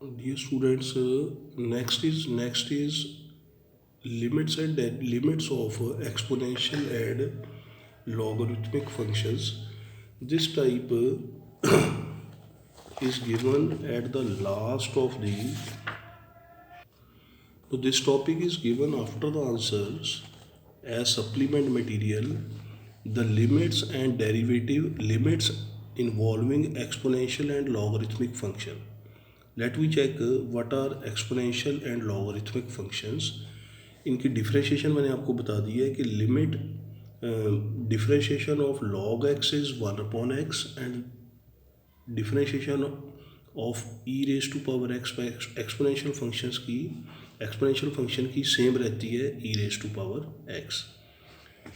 Dear students, next is limits and limits of exponential and logarithmic functions. This type is given at the last of the. So this topic is given after the answers as supplement material. The limits and derivative limits involving exponential and logarithmic function. Let me check what are exponential and logarithmic functions. इनकी differentiation मैंने आपको बता दिया है कि limit differentiation of log x is 1/x and differentiation of e raise to power x by exponential function की same रहती है e raise to power x.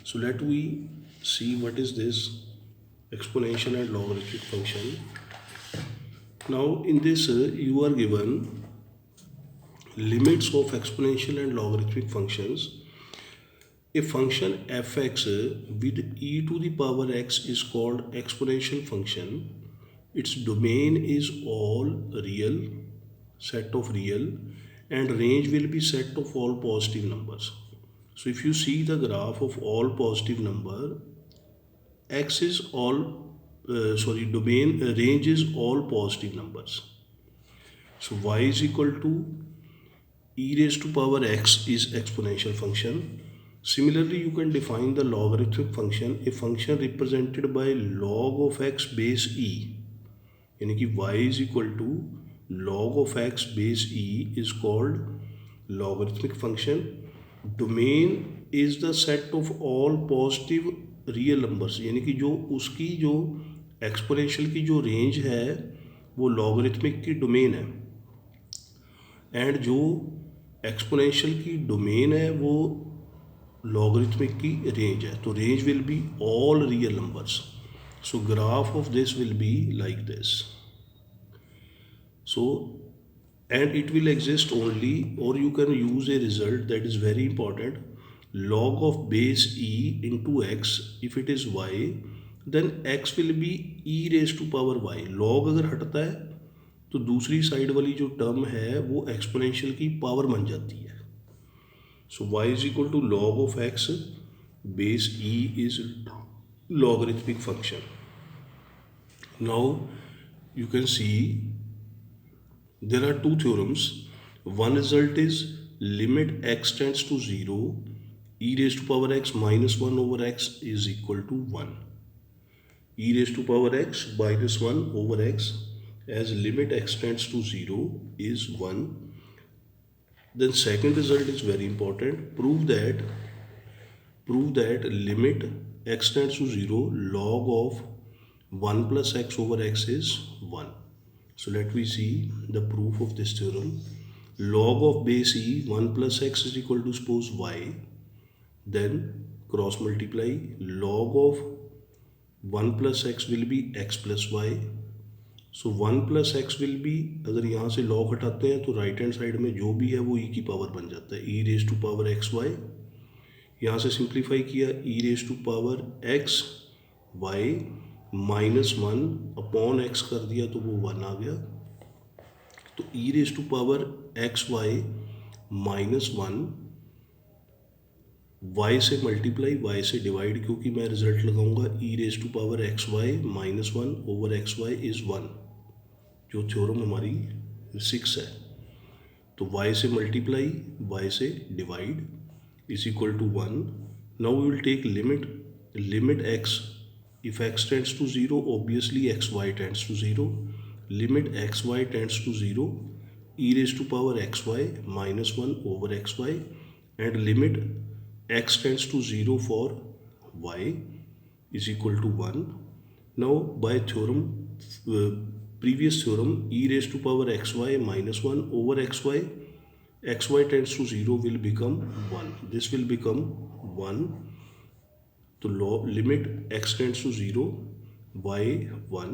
So let we see what is this exponential and logarithmic function. Now in this you are given limits of exponential and logarithmic functions. A function fx with e to the power x is called exponential function. Its domain is all real, set of real, and range will be set of all positive numbers. So if you see the graph of all positive number, x is all domain range is all positive numbers. So y is equal to e raised to power x is exponential function. Similarly, you can define the logarithmic function, a function represented by log of x base e. यानी कि y is equal to log of x base e is called logarithmic function. Domain is the set of all positive real numbers. यानी कि जो उसकी जो exponential की जो range है वो लॉगरिथमिक की डोमेन है, एंड जो एक्सपोनेंशियल की डोमेन है वो लॉगरिथमिक की रेंज है. तो range will be all real numbers. So graph of this will be like this. So and it will exist only, or you can use a result that is very important, log of base e into x. If it is y, then x will be e raised to power y. log अगर हटता है तो दूसरी side वाली जो term है वो exponential की पावर बन जाती है. So y is equal to log of x base e is logarithmic function. Now you can see there are two theorems. One result is limit x tends to 0, e raised to power x minus 1 over x is equal to 1. E raised to power x minus 1 over x as limit x tends to 0 is 1. Then second result is very important. Prove that limit x tends to 0 log of 1 plus x over x is 1. So let me see the proof of this theorem. Log of base e 1 plus x is equal to suppose y. Then cross multiply. Log of 1 plus x will be x plus y. So 1 plus x will be, अगर यहाँ से log हटाते हैं तो right hand side में जो भी है वो e की पावर बन जाता है, e raise to power x y. यहाँ से सिंप्लीफाई किया, e raise to power x y minus 1 upon x कर दिया तो वो 1 आ गया. तो e raise to power x y minus 1 y से मल्टीप्लाई y से डिवाइड, क्योंकि मैं रिजल्ट लगाऊंगा e raise to power x y minus 1 over x y is 1, जो थ्योरम हमारी 6 है. तो y से मल्टीप्लाई y से divide is equal to 1. Now we will take limit x. If x tends to 0, obviously xy tends to 0. Limit xy tends to 0, e raised to power xy minus 1 over xy, and limit x tends to 0 for y is equal to 1. Now by theorem, previous theorem, e raised to power xy minus 1 over xy, xy tends to 0 will become 1. This will become 1. तो limit x tends to 0 y 1.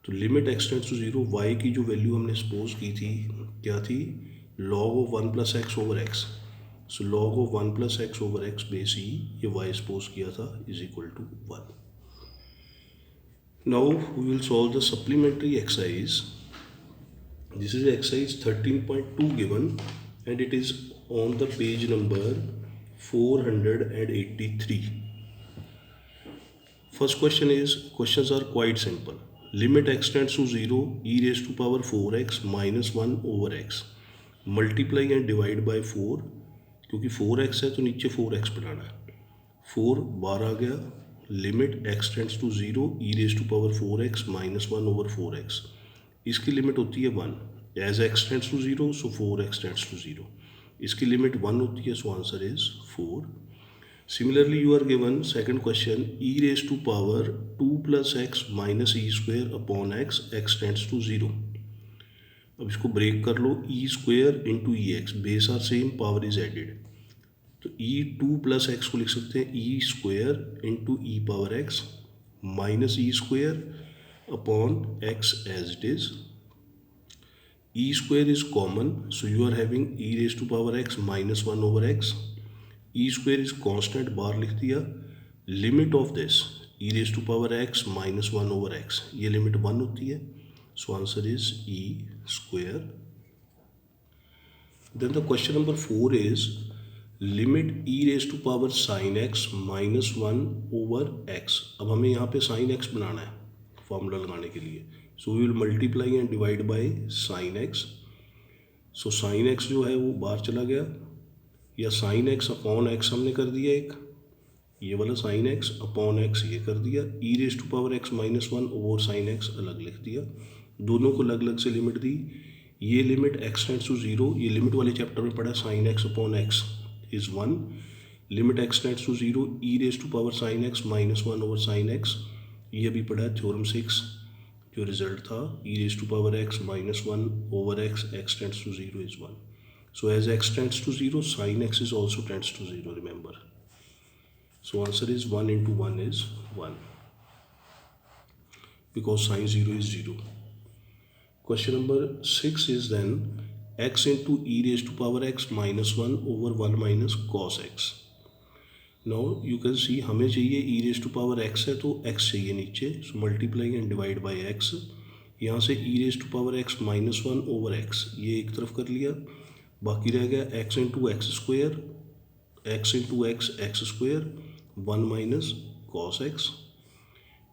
तो limit x tends to 0 y की जो value हमने suppose की थी क्या थी, log of 1 plus x over x. So log of 1 plus x over x base e, ये y सपोज किया था, is equal to 1. Now we will solve the supplementary exercise. This is exercise 13.2 given and it is on the page number 483. First question is, questions are quite simple. Limit x tends to 0, e raised to power 4x minus 1 over x. Multiply and divide by 4, क्योंकि 4x है तो नीचे 4x बनाना है. 4 बार आ गया. Limit x tends to 0, e raise to power 4x minus 1 over 4x. इसकी limit होती है 1. एज x टेंड्स टू 0 सो 4x टेंड्स टू 0. इसकी लिमिट 1 होती है, so answer is 4. Similarly, you are given second question, e raised to power 2 plus x minus e square upon x, x tends to 0. अब इसको break कर लो, e square into ex, base are same, power is added. तो e 2 plus x को लिख सकते हैं e square into e power x minus e square upon x as it is. e square is common, so you are having e raised to power x minus 1 over x. e square is constant, बार लिख दिया. Limit of this e raised to power x minus 1 over x, ये limit 1 होती है, so answer is e square. Then the question number 4 is limit e raised to power sin x minus 1 over x. अब हमें यहाँ पे sin x बनाना है formula लगाने के लिए, so we will multiply and divide by sin x. सो sin x जो है वो बाहर चला गया, या sin x अपॉन x हमने कर दिया एक, ये वाला sin x अपॉन x ये कर दिया. e raise to power x minus 1 over sin x अलग लिख दिया. दोनों को अलग अलग से लिमिट दी. ये लिमिट x टेंड्स टू 0, ये लिमिट वाले चैप्टर में पढ़ा, sin x upon x is 1. Limit x tends to 0, e raise to power sin x minus 1 over sin x, ये भी पढ़ा थ्योरम 6. जो रिजल्ट था e raise to power x minus 1 over x tends to 0 is 1. So as x tends to 0, sin x is also tends to 0, remember. So answer is 1 into 1 is 1. Because sin 0 is 0. Question number 6 is then x into e raised to power x minus 1 over 1 minus cos x. Now you can see हमें चाहिए e raised to power x है तो x चाहिए नीचे. So multiply and divide by x. यहाँ से e raised to power x minus 1 over x, ये एक तरफ कर लिया. बाकी रह गया x into x square, x into x square, 1 minus cos x.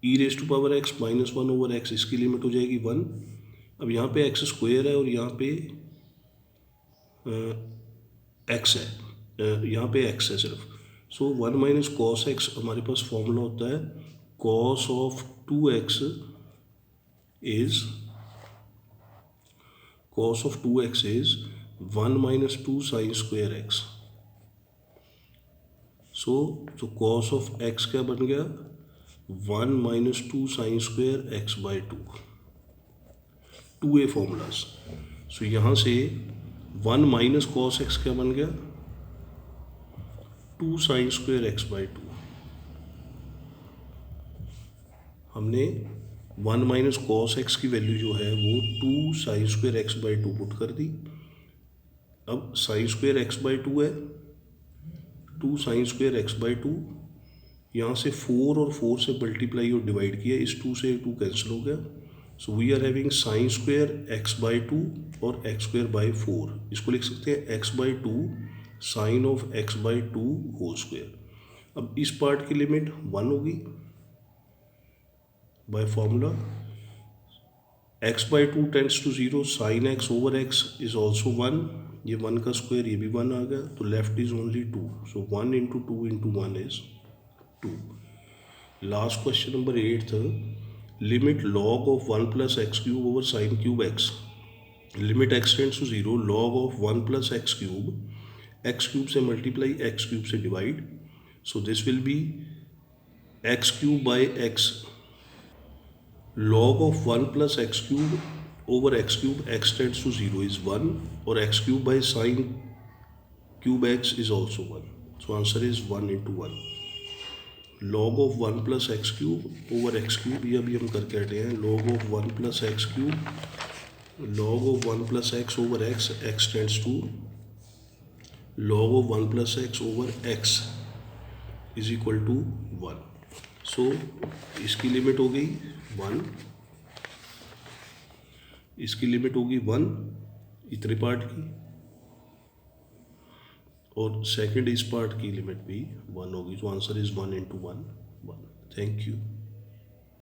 E raise to power x minus 1 over x, इसकी लिमिट हो जाएगी 1. अब यहाँ पे x स्क्वेयर है और यहाँ पे x है, यहाँ पे x है सिर्फ. सो 1 माइनस कॉस एक्स, हमारे पास फॉर्मूला होता है cos of 2x is, cos of 2x is 1 minus 2 sin square x. So cos of x क्या बन गया, 1 minus 2 sin square x by 2. 2a formulas. So यहाँ से 1 minus cos x क्या बन गया, 2 sin square x by 2. हमने 1 minus cos x की वैल्यू जो है वो 2 sin square x by 2 put कर दी. अब साइन स्क्वेयर एक्स बाई 2 है, 2 साइन स्क्वेयर एक्स बाई 2. यहाँ से 4 और 4 से मल्टीप्लाई और डिवाइड किया, इस 2 से 2 कैंसिल हो गया. So we are having sine square x by 2 और एक्स स्क्वेयर बाई 4. इसको लिख सकते हैं x by 2 sine of x by 2 whole square. अब इस पार्ट की लिमिट 1 होगी by formula. X by 2 tends to 0, sine x over x is also 1. ये 1 का स्क्वायर, ये भी 1 आ गया, तो left is only 2. So 1 into 2 into 1 is 2. Last question number 8 था, limit log of 1 plus x cube over sine cube x. Limit x tends to 0, log of 1 plus x cube से multiply, x cube से divide. So this will be x cube by x. Log of 1 plus x cube over x cube, x tends to 0 is 1, or x cube by sin cube x is also 1. So answer is 1 into 1. Log of 1 plus x cube over x cube, ये अभी हम करके हटे हैं. log of 1 plus x cube, log of 1 plus x over x, x tends to log of 1 plus x over x is equal to 1. So इसकी limit हो गई 1. इसकी लिमिट होगी 1 इतने पार्ट की, और सेकंड इस पार्ट की लिमिट भी 1 होगी। तो आंसर इज 1 × 1 1। Thank you.